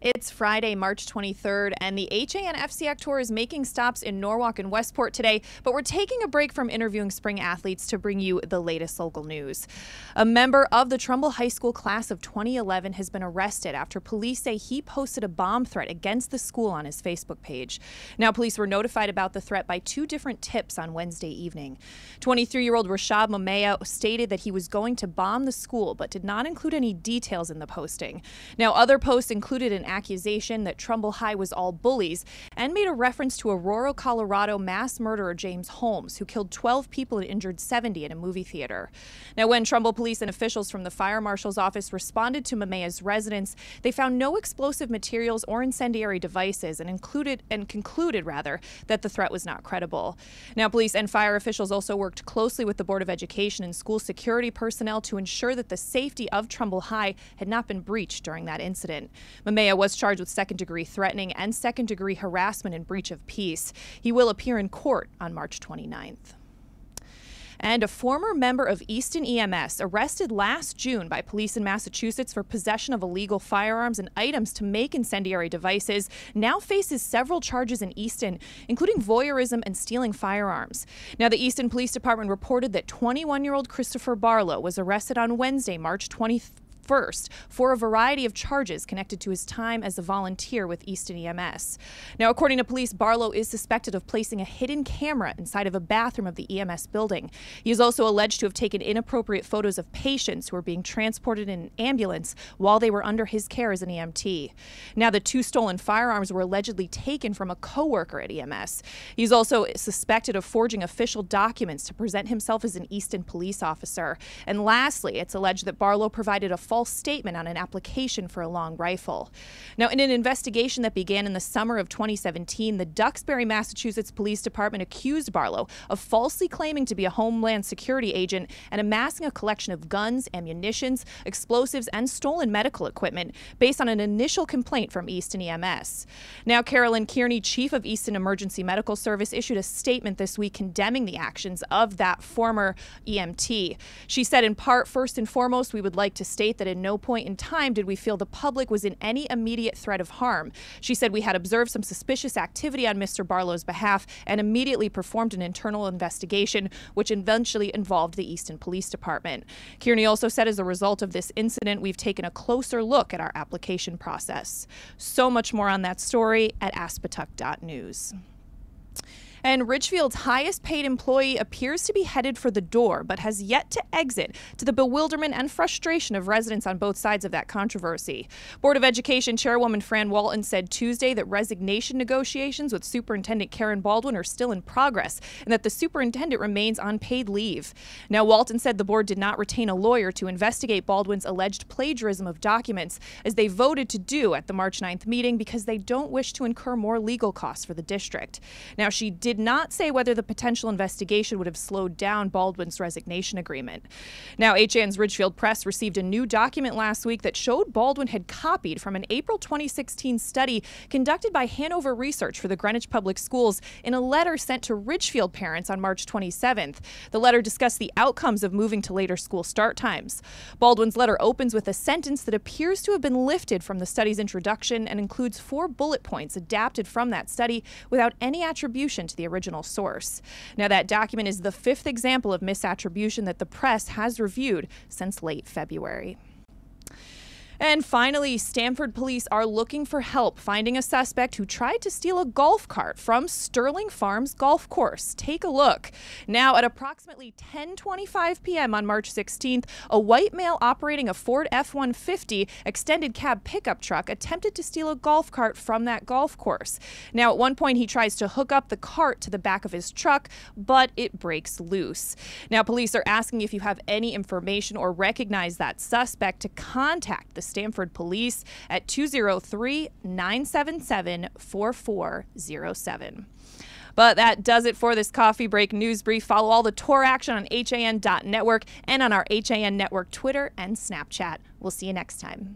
It's Friday, March 23rd, and the HAN FCX Tour is making stops in Norwalk and Westport today, but we're taking a break from interviewing spring athletes to bring you the latest local news. A member of the Trumbull High School class of 2011 has been arrested after police say he posted a bomb threat against the school on his Facebook page. Now, police were notified about the threat by two different tips on Wednesday evening. 23-year-old Rashad Mamea stated that he was going to bomb the school, but did not include any details in the posting. Now, other posts included an accusation that Trumbull High was all bullies and made a reference to Aurora, Colorado mass murderer James Holmes, who killed 12 people and injured 70 in a movie theater. Now, when Trumbull police and officials from the fire marshal's office responded to Mamea's residence, they found no explosive materials or incendiary devices and concluded that the threat was not credible. Now, police and fire officials also worked closely with the Board of Education and school security personnel to ensure that the safety of Trumbull High had not been breached during that incident. Mamea was charged with second-degree threatening and second-degree harassment and breach of peace. He will appear in court on March 29th. And a former member of Easton EMS arrested last June by police in Massachusetts for possession of illegal firearms and items to make incendiary devices now faces several charges in Easton, including voyeurism and stealing firearms. Now, the Easton Police Department reported that 21-year-old Christopher Barlow was arrested on Wednesday, March 21st, for a variety of charges connected to his time as a volunteer with Easton EMS. Now, according to police, Barlow is suspected of placing a hidden camera inside of a bathroom of the EMS building. He is also alleged to have taken inappropriate photos of patients who were being transported in an ambulance while they were under his care as an EMT. Now, the two stolen firearms were allegedly taken from a co-worker at EMS. He's also suspected of forging official documents to present himself as an Easton police officer. And lastly, it's alleged that Barlow provided a false statement on an application for a long rifle. Now, in an investigation that began in the summer of 2017, the Duxbury, Massachusetts Police Department accused Barlow of falsely claiming to be a Homeland Security agent and amassing a collection of guns, ammunitions, explosives, and stolen medical equipment based on an initial complaint from Easton EMS. Now, Carolyn Kearney, chief of Easton Emergency Medical Service, issued a statement this week condemning the actions of that former EMT. She said, in part, first and foremost, we would like to state that at no point in time did we feel the public was in any immediate threat of harm. She said we had observed some suspicious activity on Mr. Barlow's behalf and immediately performed an internal investigation, which eventually involved the Easton Police Department. Kearney also said, as a result of this incident, we've taken a closer look at our application process. So much more on that story at aspetuck.news. And Ridgefield's highest paid employee appears to be headed for the door, but has yet to exit, to the bewilderment and frustration of residents on both sides of that controversy. Board of Education Chairwoman Fran Walton said Tuesday that resignation negotiations with Superintendent Karen Baldwin are still in progress and that the superintendent remains on paid leave. Now, Walton said the board did not retain a lawyer to investigate Baldwin's alleged plagiarism of documents, as they voted to do at the March 9th meeting because they don't wish to incur more legal costs for the district. Now, she did not say whether the potential investigation would have slowed down Baldwin's resignation agreement. Now, HAN's Ridgefield Press received a new document last week that showed Baldwin had copied from an April 2016 study conducted by Hanover Research for the Greenwich Public Schools in a letter sent to Ridgefield parents on March 27th. The letter discussed the outcomes of moving to later school start times. Baldwin's letter opens with a sentence that appears to have been lifted from the study's introduction and includes 4 bullet points adapted from that study without any attribution to the original source. Now, that document is the 5th example of misattribution that the press has reviewed since late February. And finally, Stamford police are looking for help finding a suspect who tried to steal a golf cart from Sterling Farms Golf Course. Take a look. Now, at approximately 10:25 p.m. on March 16th, a white male operating a Ford F-150 extended cab pickup truck attempted to steal a golf cart from that golf course. Now, at one point, he tries to hook up the cart to the back of his truck, but it breaks loose. Now, police are asking if you have any information or recognize that suspect to contact the Stamford Police at 203-977-4407. But that does it for this coffee break news brief. Follow all the tour action on HAN.network and on our HAN Network Twitter and Snapchat. We'll see you next time.